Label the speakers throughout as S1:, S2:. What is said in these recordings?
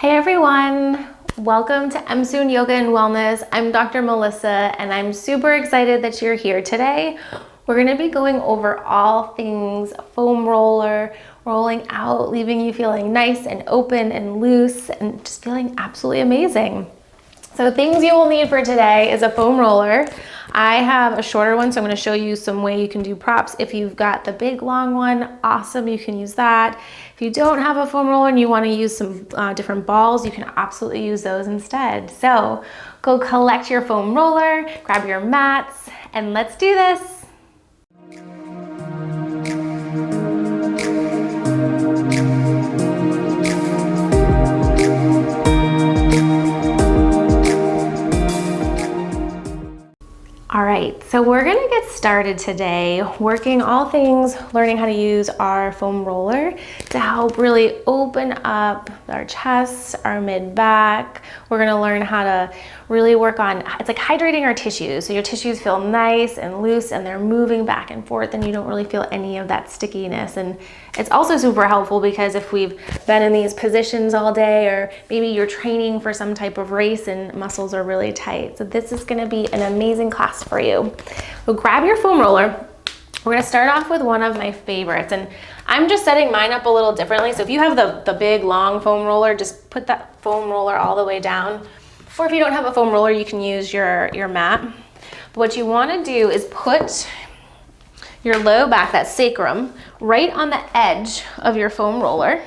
S1: Hey everyone, welcome to MSUNN Yoga and Wellness. I'm Dr. Melissa and I'm super excited that you're here today. We're going to be going over all things foam roller, rolling out, leaving you feeling nice and open and loose and just feeling absolutely amazing. So things you will need for today is a foam roller. I have a shorter one, so I'm going to show you some way you can do props. If you've got the big long one, awesome, you can use that. If you don't have a foam roller and you want to use some different balls, you can absolutely use those instead. So go collect your foam roller, grab your mats, and let's do this. All right, so we're gonna get started today working all things, learning how to use our foam roller to help really open up our chest, our mid-back. We're gonna learn how to really work on, it's like hydrating our tissues. So your tissues feel nice and loose and they're moving back and forth and you don't really feel any of that stickiness. And it's also super helpful because if we've been in these positions all day, or maybe you're training for some type of race and muscles are really tight. So this is gonna be an amazing class for you. So grab your foam roller. We're gonna start off with one of my favorites, and I'm just setting mine up a little differently. So if you have the big long foam roller, just put that foam roller all the way down. Or if you don't have a foam roller, you can use your mat. But what you wanna do is put your low back, that sacrum, right on the edge of your foam roller.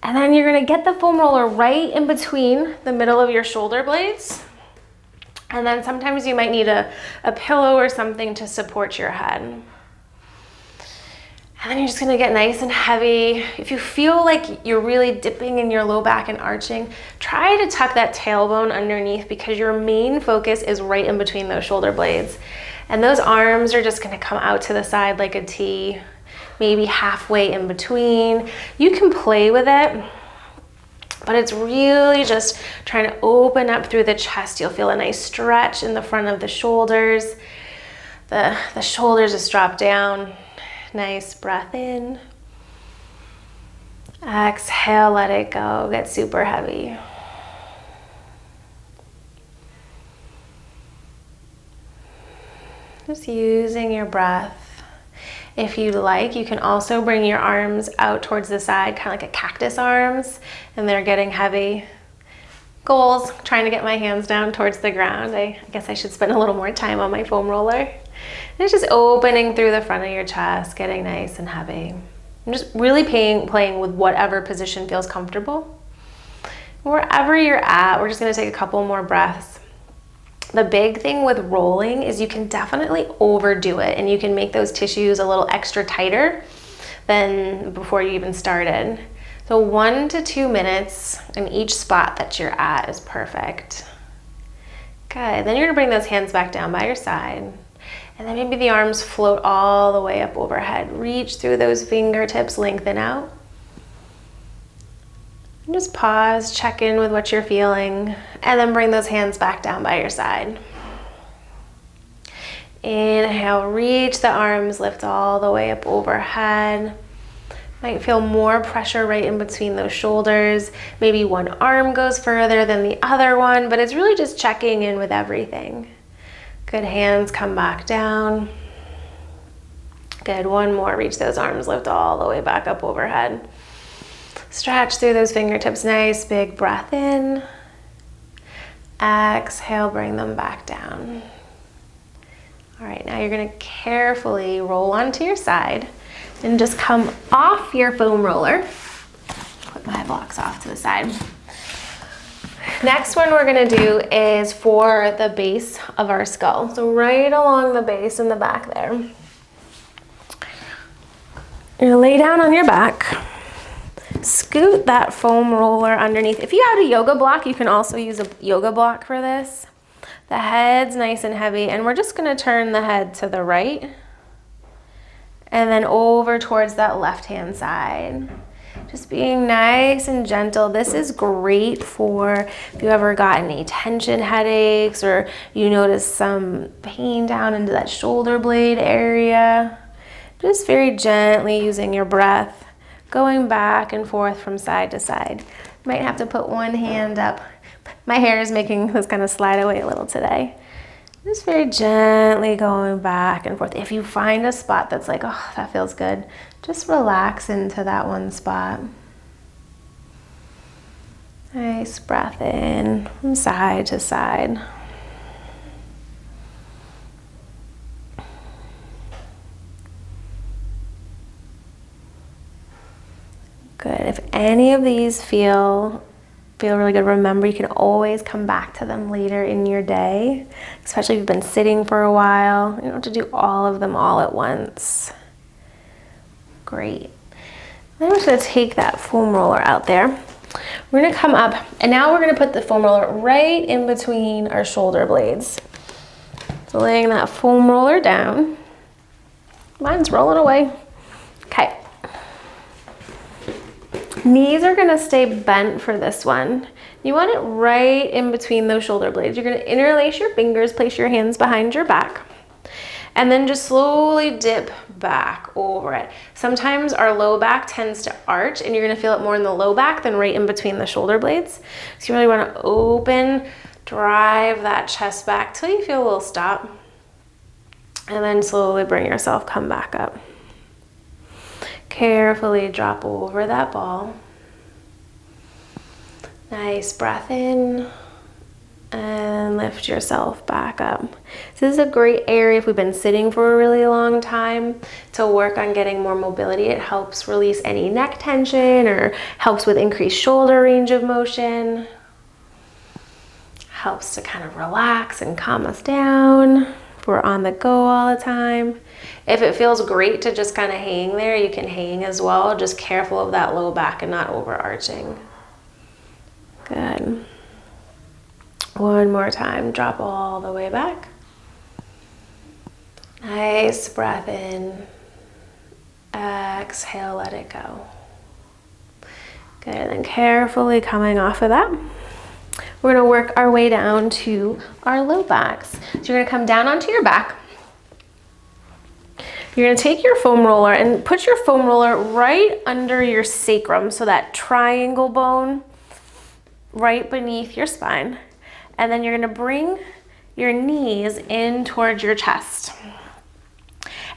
S1: And then you're gonna get the foam roller right in between the middle of your shoulder blades. And then sometimes you might need a pillow or something to support your head. And then you're just gonna get nice and heavy. If you feel like you're really dipping in your low back and arching, try to tuck that tailbone underneath because your main focus is right in between those shoulder blades. And those arms are just gonna come out to the side like a T, maybe halfway in between. You can play with it, but it's really just trying to open up through the chest. You'll feel a nice stretch in the front of the shoulders. The shoulders just drop down. Nice breath in. Exhale, let it go. Get super heavy. Just using your breath. If you'd like, you can also bring your arms out towards the side, kind of like a cactus arms, and they're getting heavy. Goals, trying to get my hands down towards the ground. I guess I should spend a little more time on my foam roller. And it's just opening through the front of your chest, getting nice and heavy. I'm just really playing with whatever position feels comfortable. Wherever you're at, we're just gonna take a couple more breaths. The big thing with rolling is you can definitely overdo it and you can make those tissues a little extra tighter than before you even started. So 1 to 2 minutes in each spot that you're at is perfect. Good, then you're gonna bring those hands back down by your side. And then maybe the arms float all the way up overhead. Reach through those fingertips, lengthen out. And just pause, check in with what you're feeling, and then bring those hands back down by your side. Inhale, reach the arms, lift all the way up overhead. Might feel more pressure right in between those shoulders. Maybe one arm goes further than the other one, but it's really just checking in with everything. Good, hands come back down. Good, one more, reach those arms, lift all the way back up overhead. Stretch through those fingertips, nice big breath in. Exhale, bring them back down. All right, now you're gonna carefully roll onto your side and just come off your foam roller. Put my blocks off to the side. Next one we're gonna do is for the base of our skull. So right along the base in the back there. You're gonna lay down on your back. Scoot that foam roller underneath. If you had a yoga block, you can also use a yoga block for this. The head's nice and heavy, and we're just gonna turn the head to the right and then over towards that left-hand side. Just being nice and gentle. This is great for if you ever got any tension headaches or you notice some pain down into that shoulder blade area. Just very gently using your breath, going back and forth from side to side. Might have to put one hand up. My hair is making this kind of slide away a little today. Just very gently going back and forth. If you find a spot that's like, oh, that feels good, just relax into that one spot. Nice breath in from side to side. Good. If any of these feel really good, remember you can always come back to them later in your day, especially if you've been sitting for a while. You don't have to do all of them all at once. Great. Then I'm just going to take that foam roller out there. We're going to come up, and now we're going to put the foam roller right in between our shoulder blades. So laying that foam roller down. Mine's rolling away. Okay. Knees are going to stay bent for this one. You want it right in between those shoulder blades. You're going to interlace your fingers, place your hands behind your back, and then just slowly dip back over it. Sometimes our low back tends to arch, and you're going to feel it more in the low back than right in between the shoulder blades. So you really want to open, drive that chest back till you feel a little stop, and then slowly bring yourself, come back up. Carefully drop over that ball. Nice breath in and lift yourself back up. This is a great area if we've been sitting for a really long time to work on getting more mobility. It helps release any neck tension or helps with increased shoulder range of motion. Helps to kind of relax and calm us down. We're on the go all the time. If it feels great to just kind of hang there, you can hang as well. Just careful of that low back and not overarching. Good. One more time, drop all the way back. Nice breath in. Exhale, let it go. Good, and then carefully coming off of that, we're gonna work our way down to our low backs. So you're gonna come down onto your back. You're gonna take your foam roller and put your foam roller right under your sacrum, so that triangle bone right beneath your spine. And then you're gonna bring your knees in towards your chest.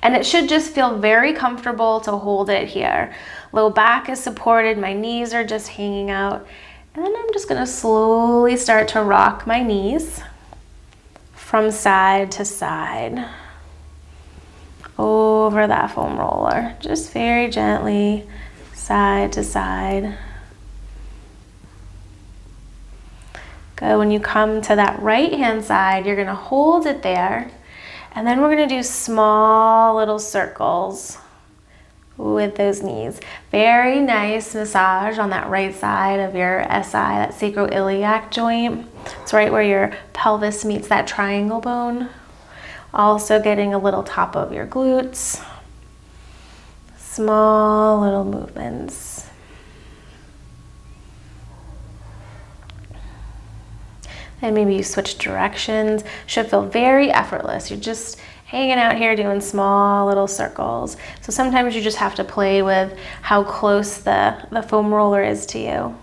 S1: And it should just feel very comfortable to hold it here. Low back is supported, my knees are just hanging out. And then I'm just gonna slowly start to rock my knees from side to side over that foam roller. Just very gently, side to side. Good, when you come to that right hand side, you're gonna hold it there, and then we're gonna do small little circles with those knees. Very nice massage on that right side of your SI, that sacroiliac joint. It's right where your pelvis meets that triangle bone. Also getting a little top of your glutes. Small little movements. And maybe you switch directions. Should feel very effortless. You're just hanging out here doing small little circles. So sometimes you just have to play with how close the foam roller is to you.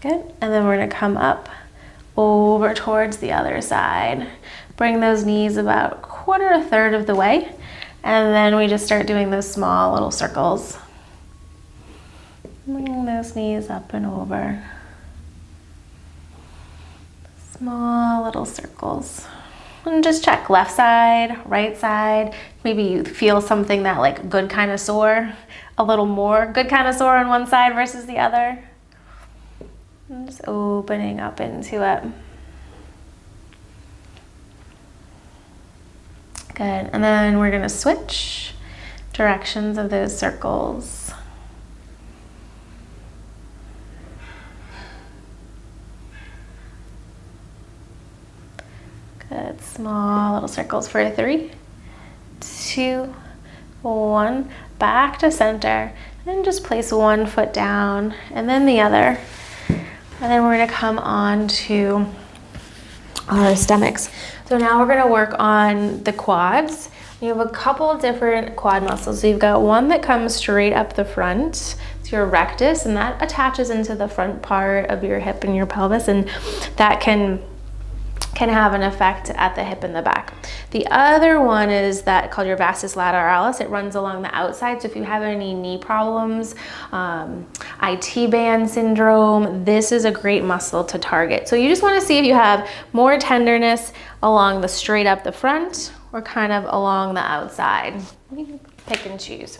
S1: Good, and then we're gonna come up over towards the other side. Bring those knees about quarter, a third of the way. And then we just start doing those small little circles. Bring those knees up and over. Small little circles. And just check left side, right side. Maybe you feel something that like good kind of sore, a little more good kind of sore on one side versus the other. And just opening up into it. Good, and then we're gonna switch directions of those circles. Good, small little circles for 3, 2, 1. Back to center, and just place one foot down and then the other. And then we're gonna come on to our stomachs. So now we're gonna work on the quads. You have a couple different quad muscles. So you've got one that comes straight up the front. So It's your rectus, and that attaches into the front part of your hip and your pelvis, and that can have an effect at the hip and the back. The other one is that called your Vastus Lateralis. It runs along the outside. So if you have any knee problems, IT band syndrome, this is a great muscle to target. So you just want to see if you have more tenderness along the straight up the front or kind of along the outside. You can pick and choose.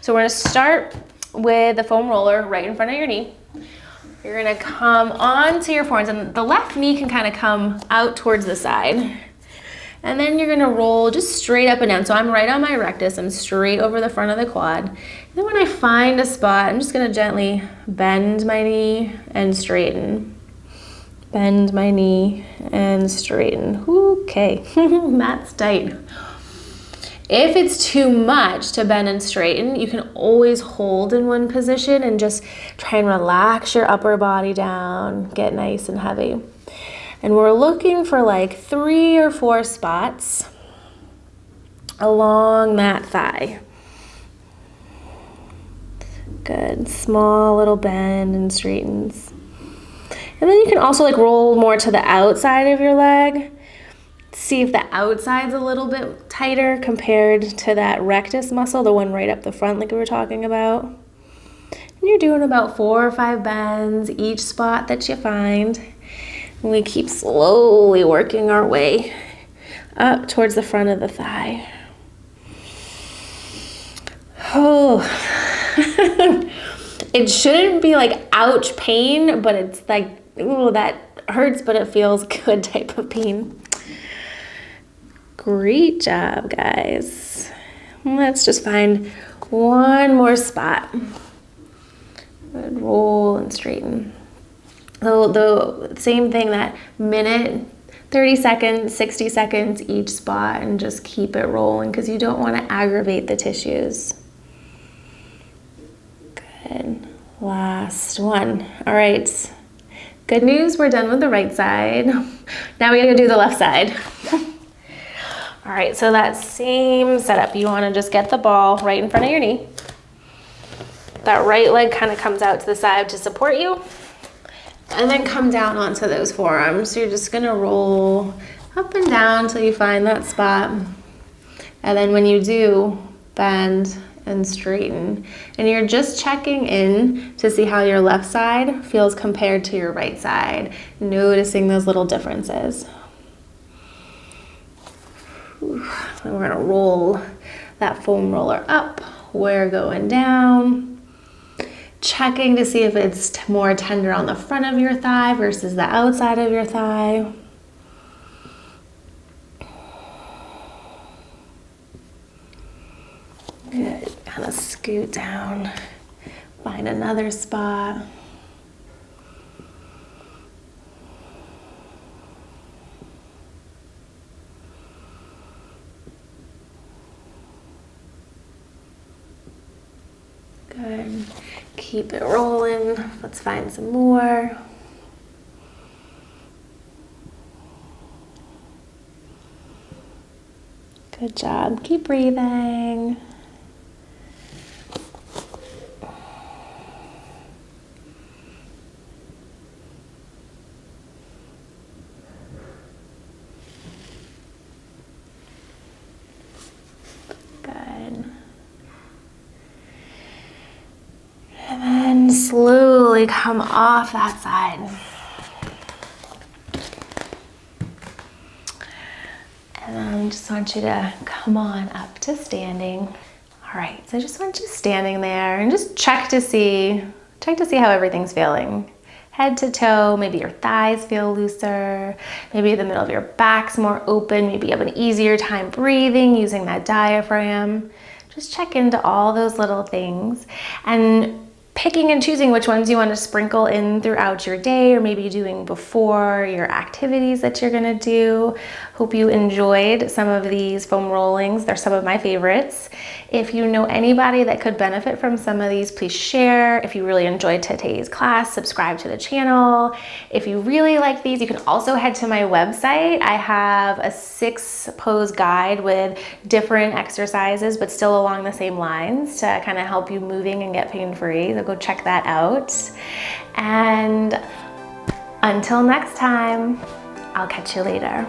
S1: So we're going to start with the foam roller right in front of your knee. You're gonna come onto your forearms, and the left knee can kind of come out towards the side. And then you're gonna roll just straight up and down. So I'm right on my rectus, I'm straight over the front of the quad. And then when I find a spot, I'm just gonna gently bend my knee and straighten. Bend my knee and straighten. Okay, that's tight. If it's too much to bend and straighten, you can always hold in one position and just try and relax your upper body down, get nice and heavy. And we're looking for like 3 or 4 spots along that thigh. Good, small little bend and straightens. And then you can also like roll more to the outside of your leg. See if the outside's a little bit tighter compared to that rectus muscle, the one right up the front like we were talking about. And you're doing about 4 or 5 bends each spot that you find. And we keep slowly working our way up towards the front of the thigh. Oh, it shouldn't be like ouch pain, but it's like, ooh, that hurts, but it feels good type of pain. Great job, guys. Let's just find one more spot. Good, roll and straighten. So the same thing, that minute, 30 seconds, 60 seconds each spot, and just keep it rolling because you don't want to aggravate the tissues. Good. Last one. All right. Good news, we're done with the right side. Now we gotta go do the left side. All right, so that same setup, you wanna just get the ball right in front of your knee. That right leg kind of comes out to the side to support you. And then come down onto those forearms. So you're just gonna roll up and down until you find that spot. And then when you do, bend and straighten. And you're just checking in to see how your left side feels compared to your right side, noticing those little differences. And we're gonna roll that foam roller up. We're going down. Checking to see if it's more tender on the front of your thigh versus the outside of your thigh. Good, kind of scoot down. Find another spot. Good. Keep it rolling. Let's find some more. Good job. Keep breathing. Slowly come off that side. And then I just want you to come on up to standing. All right, so I just want you standing there and just check to see how everything's feeling. Head to toe, maybe your thighs feel looser, maybe the middle of your back's more open, maybe you have an easier time breathing using that diaphragm. Just check into all those little things and picking and choosing which ones you want to sprinkle in throughout your day, or maybe doing before your activities that you're gonna do. Hope you enjoyed some of these foam rollings. They're some of my favorites. If you know anybody that could benefit from some of these, please share. If you really enjoyed today's class, subscribe to the channel. If you really like these, you can also head to my website. I have a 6-pose guide with different exercises, but still along the same lines to kind of help you moving and get pain-free. So go check that out. And until next time, I'll catch you later.